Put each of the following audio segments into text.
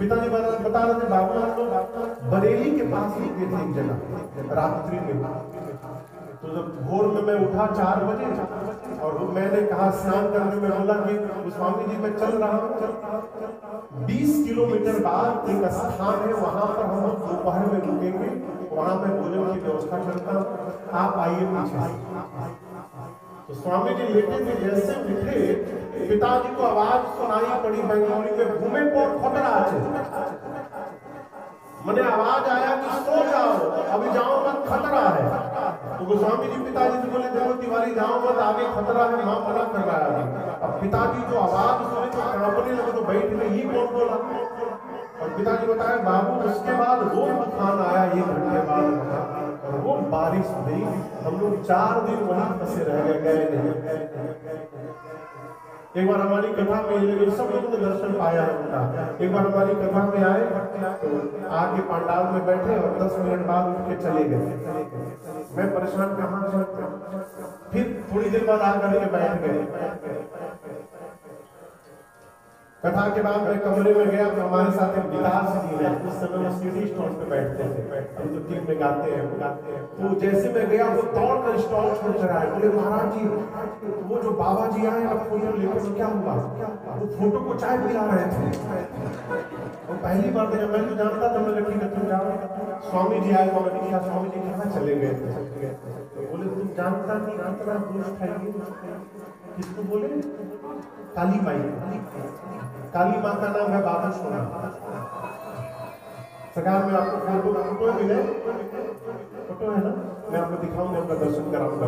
पिताजी बता रहे थे बाबू हम लोग बरेली के पास ही गए थे एक जगह रात्रि में। तो जब भोर में मैं उठा 4 बजे और मैंने कहा स्नान करने में, बोला कि स्वामी जी मैं चल रहा हूँ 20 किलोमीटर बाद एक स्थान है, वहां पर हम दोपहर में रुकेंगे, वहां मैं भोजन की व्यवस्था करता हूँ, आप आइए पीछे से। तो स्वामी जी लेटे थे, जैसे उठे पिताजी को आवाज सुनाई पड़ी बेंगलोरी में, घूमे कौन खतरा আছে। मैंने आवाज आया कि सो जाओ, अभी जाओ मत, खतरा है। तो गोस्वामी जी पिताजी से बोले देखो तिवारी जाओ मत, आगे खतरा है, मां मना कर रहा है। अब पिताजी जो आवाज सुने तो कांपने लगे, तो बैठ गए, ये कौन बोला। और पिताजी बताए बाबू उसके बाद वो तूफान आया 1 घंटे बाद, और वो बारिश हुई, हम लोग 4 दिन वहीं फंसे रह गए नहीं। एक बार हमारी कथा में सब लोगों ने दर्शन पाया उनका। एक बार हमारी कथा में आए तो आके पंडाल में बैठे और 10 मिनट बाद उठ के चले गए। मैं परेशान, कहाँ से, फिर थोड़ी देर बाद आकर के बैठ गए। कथा के बाद मैं कमरे में गया तो हमारे साथ एक विकास जी है, उस समय वो सीडी स्टॉल पे बैठते थे, हम तो टीम में गाते हैं। तो जैसे मैं गया वो दौड़ कर स्टॉल छोड़कर आए, बोले महाराज जी वो जो बाबा जी आए आप फोटो लेकर, तो क्या हुआ। वो फोटो को चाय पिला रहे थे। वो पहली बार देखा, मैं तो जानता था, मैं ठीक है तुम जाओ। स्वामी जी आए तो मैंने कहा स्वामी जी कहाँ चले गए थे। तो बोले तुम जानता नहीं कितना दोस्त है। किसको बोले, काली माई, काली माँ का नाम है बाबा सोना। सरकार में आपको फोटो मिले, फोटो है ना, मैं आपको दिखाऊंगा, आपका दर्शन कराऊंगा।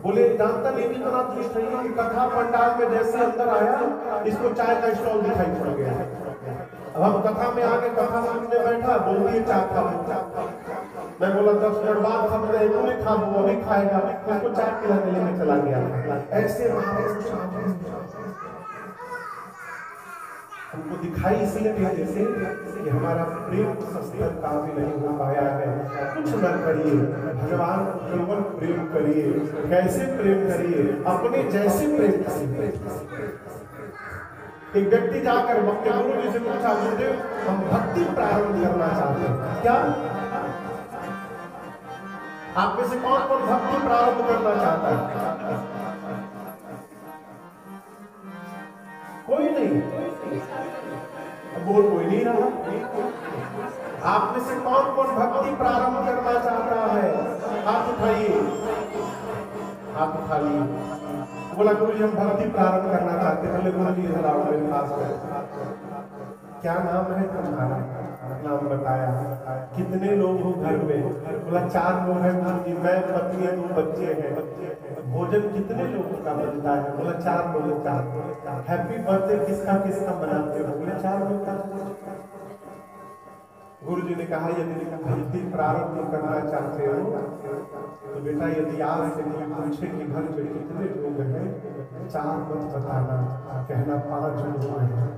बोले जानता नहीं कितना दुष्ट है, कथा पंडाल में जैसे अंदर आया इसको चाय का स्टॉल दिखाई पड़ गया। अब हम कथा में आगे कथा सुनने बैठा, बोलती है चाय खा। मैं बोला 10 मिनट बाद खा, मैं खा वो अभी खाएगा, उसको चाय पिलाने लेके चला गया। ऐसे हमको दिखाई इसलिए देते थे कि हमारा प्रेम स्तर काफी नहीं हो पाया है। कुछ न करिए, भगवान को केवल प्रेम करिए। कैसे प्रेम करिए, अपने जैसे प्रेम करिए। एक व्यक्ति जाकर अपने गुरु जी से पूछा, गुरुदेव हम भक्ति प्रारंभ करना चाहते हैं, क्या आप में से कौन कौन भक्ति प्रारंभ करना चाहता है। कोई नहीं, बोल कोई नहीं रहा। आप में से कौन कौन भक्ति प्रारंभ करना चाहता है, हाथ उठाइए, हाथ उठा लिए। बोला गुरु जी हम भक्ति प्रारंभ करना चाहते हैं। बोले गुरु जी इधर आओ मेरे पास। क्या नाम है तुम्हारा, नाम बताया। कितने लोग हो घर में, बोला 4 लोग हैं गुरु जी, मैं पत्नी 2 बच्चे हैं। भोजन कितने लोगों का बनता है, बोला 4 लोगों का। हैप्पी बर्थडे किसका किसका मनाते हो, बोले 4 लोगों का। गुरु जी ने कहा यदि भक्ति प्रारंभ करना चाहते हो तो बेटा यदि आज से कोई पूछे कि घर में कितने लोग हैं, 4 मत बताना, कहना 5 लोग हैं।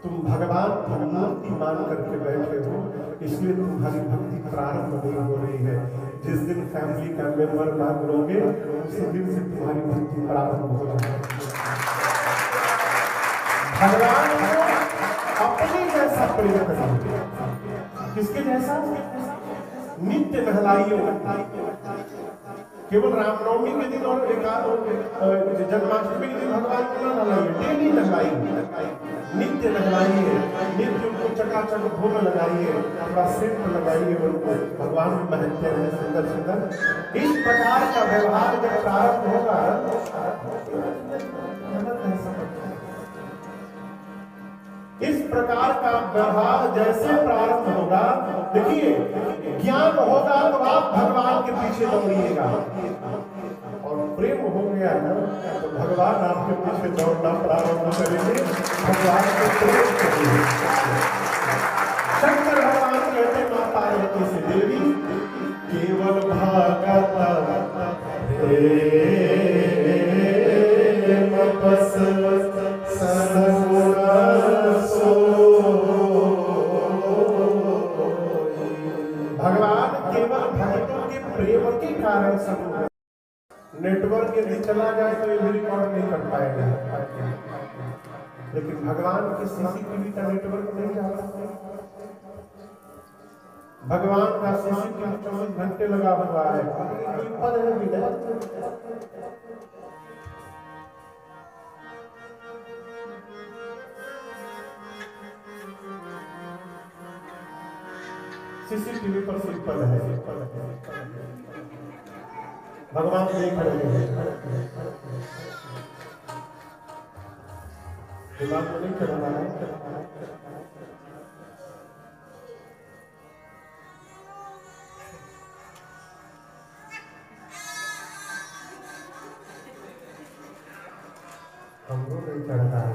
तुम भगवान की मूर्ति मान करके बैठे हो, इसलिए तुम्हारी भक्ति प्रारंभ नहीं हो रही है। जिस दिन फैमिली का मेंबर मान लोगे उसी दिन से तुम्हारी भक्ति प्रारंभ हो जाएगी। भगवान को अपने जैसा प्रेम करेंगे। किसके जैसा, नित्य नहलाइए। केवल रामनवमी के दिन और जन्माष्टमी के दिन भगवान को न नहलाइए, डेली नहलाइए, नित्य नहलाइए, नित्य उनको चकाचक भोग लगाइए, थोड़ा सेंट लगाइए, उनको भगवान में महत्व है सुंदर सुंदर। इस प्रकार का व्यवहार जब प्रारंभ होगा, इस प्रकार का व्यवहार जैसे प्रारंभ होगा, देखिए ज्ञान होगा तो आप भगवान के पीछे दौड़िएगा, और प्रेम हो गया ना तो भगवान आपके पीछे दौड़ना प्रारंभ करेंगे। भगवान को प्रेम करेंगे। शंकर भगवान कहते मां पार्वती से, देवी केवल भागवत बस भगवान केवल भक्तों के प्रेम के कारण सब। नेटवर्क यदि चला जाए तो ये रिकॉर्ड नहीं कर पाएगा। लेकिन भगवान के सीसीटीवी का नेटवर्क नहीं जाता। भगवान का सीसीटीवी 24 घंटे लगा हुआ है। कोई पद है भी नहीं। सीसीटीवी पर सिंपल है, भगवान देख रहे हैं। दिमाग में नहीं चल रहा है। हमको नहीं चढ़ता है,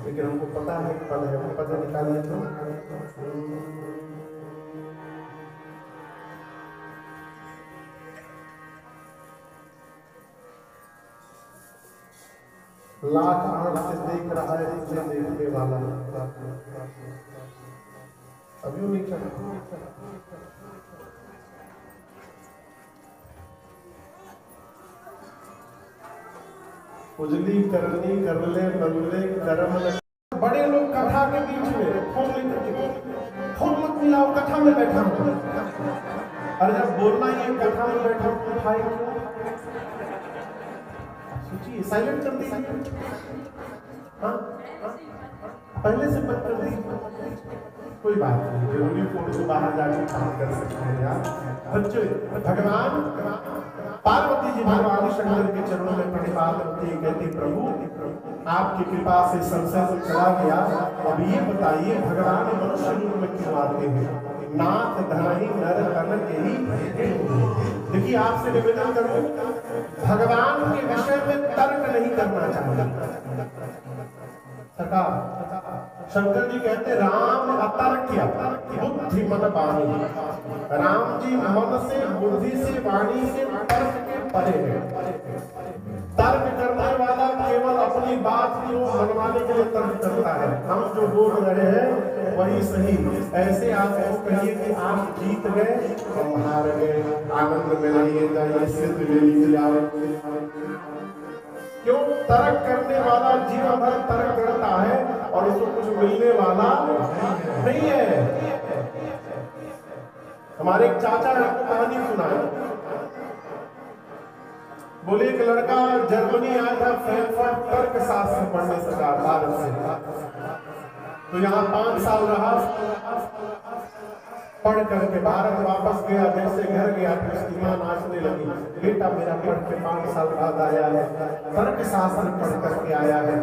लेकिन हमको पता है कि पद है, हम पद निकालिए तो लाख आंख से देख रहा है तुझे देखने वाला, अभी नहीं चढ़ा। उजली करनी कर ले बदले कर्म। बड़े लोग कथा के बीच में फोन मत मिलाओ, कथा में बैठा हूं। अरे जब बोलना ही कथा में बैठा हूं, उठाए क्यों? सोचिए, साइलेंट कर दीजिए। हाँ, पहले से बंद कर दीजिए, कोई बात नहीं। जरूरी फोन से बाहर जाके काम कर सकते हैं यार। बच्चे, भगवान पार्वती जी भगवान शंकर के चरणों में प्रणिपात करती, कहती प्रभु आपकी कृपा से संसार से चला गया, अब ये बताइए भगवान मनुष्य रूप में क्यों आते हैं? नाथ धनाई नर तन के ही। देखिए, आपसे निवेदन करूं, भगवान के विषय में तर्क नहीं करना चाहिए। सरकार शंकर जी कहते राम अतर्क्य बुद्धि मन वाणी। राम जी मन से, बुद्धि से, वाणी से तर्क के परे है। तर्क करने वाला केवल अपनी बात को मनवाने के लिए तर्क करता है। हम जो बोल रहे हैं वही सही। ऐसे आपको कहिए कि आप जीत गए, हम हार गए, आनंद में रहिए, जाइए सिद्ध ले लीजिए। क्यों? तर्क करने वाला जीवन भर तर्क करता है और उसको कुछ मिलने वाला नहीं है। हमारे एक चाचा ने आपको कहानी सुनाई। बोले एक लड़का जर्मनी आया था फ्रैंकफर्ट तर्क शास्त्र पढ़ने से भारत से, तो यहाँ 5 साल रहा। पढ़ करके भारत वापस गया, जैसे घर गया तो उसकी माँ नाचने लगी, बेटा मेरा पढ़ के 5 साल बाद आया है, तर्क शास्त्र पढ़ करके आया है।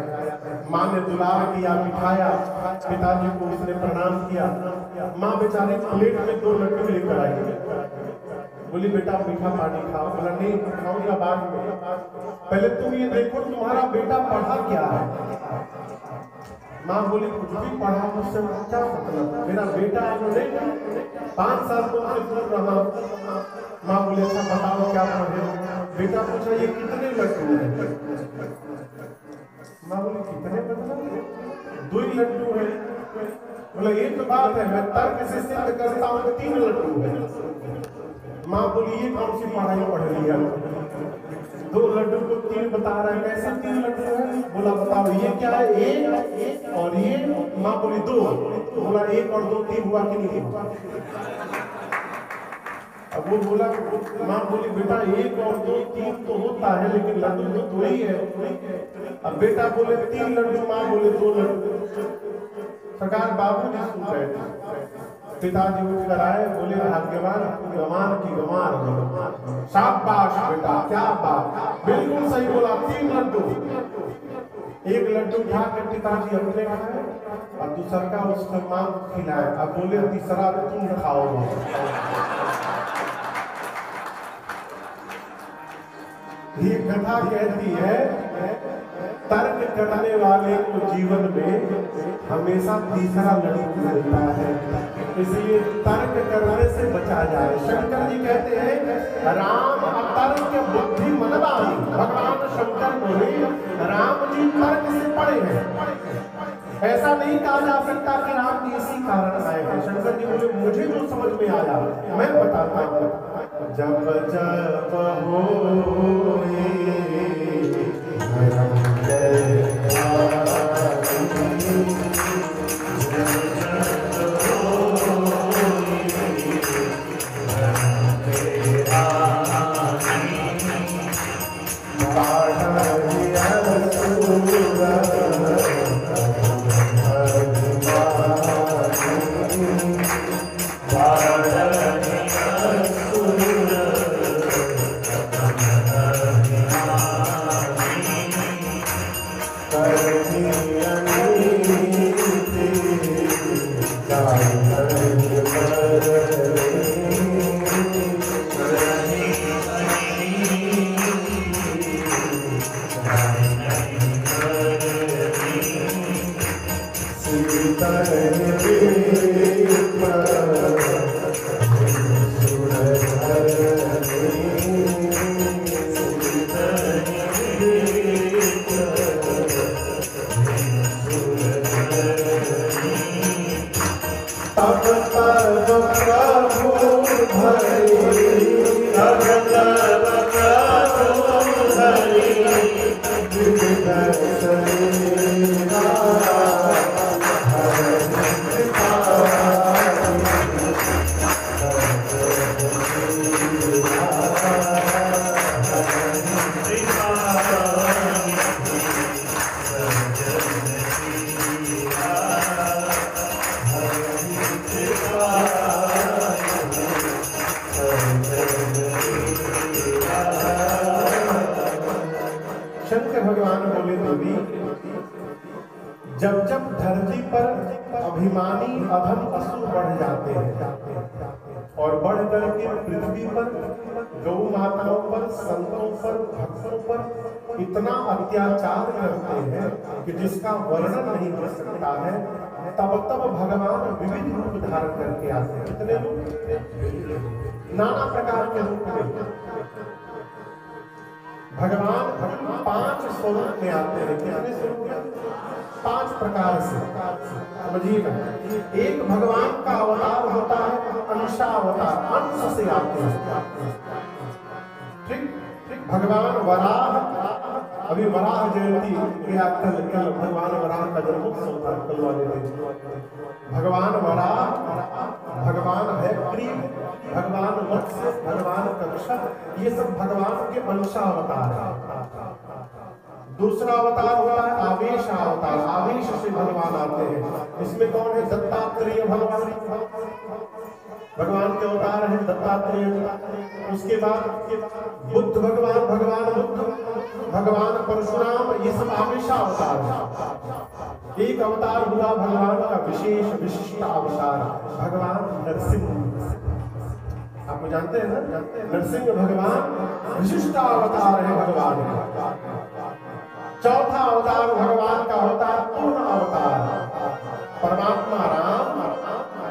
माँ ने दुलार किया, बिठाया, पिताजी को उसने प्रणाम किया। माँ बेचारी प्लेट में 2 लड्डू लेकर आई। बोली बेटा मीठा पानी खाओ। बोला नहीं खाऊंगा बाद में, पहले तुम ये देखो तुम्हारा बेटा पढ़ा क्या है। माँ बोली कुछ भी पढ़ा मुझसे क्या मतलब, मेरा बेटा है 5 साल तुमसे दूर रहा। माँ बोले अच्छा बताओ क्या पढ़े। बेटा पूछा ये कितने लड्डू है। माँ बोली कितने मतलब 2 ही लड्डू है। बोला ये तो बात है, मैं तर्क से सिद्ध करता हूँ 3 लड्डू है। माँ बोली ये कौन सी पढ़ाई पढ़ ली है, 2 लड्डू को 3 बता रहा है, कैसे 3 लड्डू है। बोला बताओ ये क्या है, 1 और ये। माँ बोली 2। बोला 1 और 2 3 हुआ कि नहीं हुआ। अब वो बोला, माँ बोली बेटा 1 और 2 3 तो होता है, लेकिन लड्डू तो 2 ही है। अब बेटा बोले 3 लड्डू, माँ बोले 2 लड्डू। सरकार बाबू जी सुन रहे थे। पिताजी उठ कर आए, बोले भाग्यवान गंवार की गंवार, शाबाश बेटा क्या बात, बिल्कुल सही बोला। 3 लड्डू, 1 लड्डू उठा कर पिताजी अपने खाए और दूसरा का उसको मां को खिलाए। अब बोले तीसरा तुम खाओ। ये कथा कहती है तर्क करने वाले को जीवन में हमेशा तीसरा लड्डू मिलता है, इसलिए तर्क करने से बचा जाए। शंकर जी कहते हैं राम अतर्क बुद्धि मन वाणी। भगवान शंकर बोले राम जी तर्क से पढ़े हैं। ऐसा नहीं कहा जा सकता कि राम जी इसी कारण आए हैं। शंकर जी बोले मुझे जो समझ में आया मैं बताता हूँ। जब जब हो शंकर भगवान बोले देवी, जब जब धरती पर अभिमानी अधम असुर बढ़ जाते हैं और बढ़ करके पृथ्वी पर गौ माताओं पर, संतों पर, भक्तों पर इतना अत्याचार करते हैं कि जिसका वर्णन नहीं हो सकता है, तब तब भगवान विविध रूप धारण करके आते हैं। कितने रूप? नाना प्रकार के रूप में भगवान 5 स्वरूप में आते हैं। कितने स्वरूप में? 5 प्रकार से। समझिएगा, एक भगवान का अवतार होता है अंशावतार, अंश से आते हैं। ठीक, भगवान वराह, अभी वराह जयंती गया कल भगवान वराह का जन्मोत्सव था कल वाले दिन। भगवान वराह, भगवान हयग्रीव, भगवान मत्स्य, भगवान कच्छप, ये सब भगवान के अंशावतार हैं। दूसरा अवतार होता है आवेश अवतार, आवेश से भगवान आते हैं। इसमें कौन है? दत्तात्रेय भगवान, भगवान के अवतार है दत्तात्रेय। उसके बाद बुद्ध भगवान, भगवान बुद्ध, भगवान परशुराम, ये सब आवेशा अवतार है। एक अवतार हुआ भगवान का विशेष विशिष्ट अवतार, भगवान नरसिंह। आपको जानते हैं ना, नरसिंह भगवान विशिष्ट अवतार है भगवान का। चौथा अवतार भगवान का होता है पूर्ण अवतार, परमात्मा राम,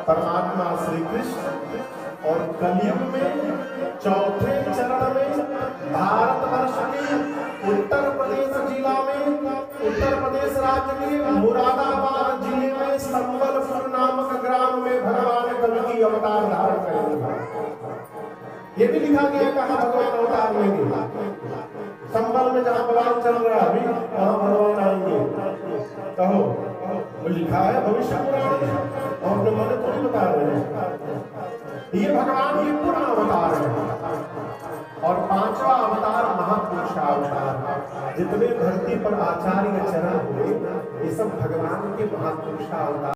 परमात्मा श्री कृष्ण। और कलयुग में चौथे चरण में भारतवर्ष के उत्तर प्रदेश जिला में, उत्तर प्रदेश राज्य के मुरादाबाद जिले में संबलपुर नामक ग्राम में भगवान कलकी अवतार धारण करेंगे। ये भी लिखा गया कहाँ भगवान अवतार लेंगे। संबल में जहाँ बवाल चल रहा है अभी, वहाँ भगवान आएंगे। कहो, वो लिखा है भविष्य पुराण में, और अपने मन थोड़ी बता रहे हैं। ये भगवान ये पूर्ण अवतार है। और 5वां अवतार महापुरुषा अवतार। जितने धरती पर आचार्य चरण हुए, ये सब भगवान के महापुरुषा अवतार।